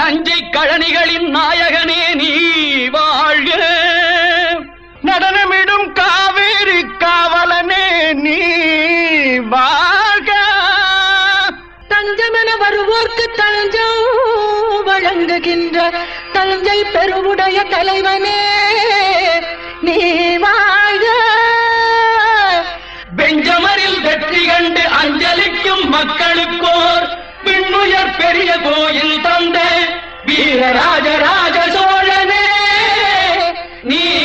நஞ்சை கழனிகளின் நாயகனே நீ வாழ்க. நடனமிடும் காவேரி காவலனே நீ வாழ்க. தஞ்சமென வருவோர்க்கு தஞ்சம் வழங்குகின்ற தஞ்சை பெருவுடைய தலைவனே நீ வாழ்க. பெஞ்சமரில் வெற்றி கண்டு அஞ்சலிக்கும் மக்களுக்கோர் விண்ணுயர் பெரிய கோயில் தந்த வீரராஜராஜ சோழனே நீ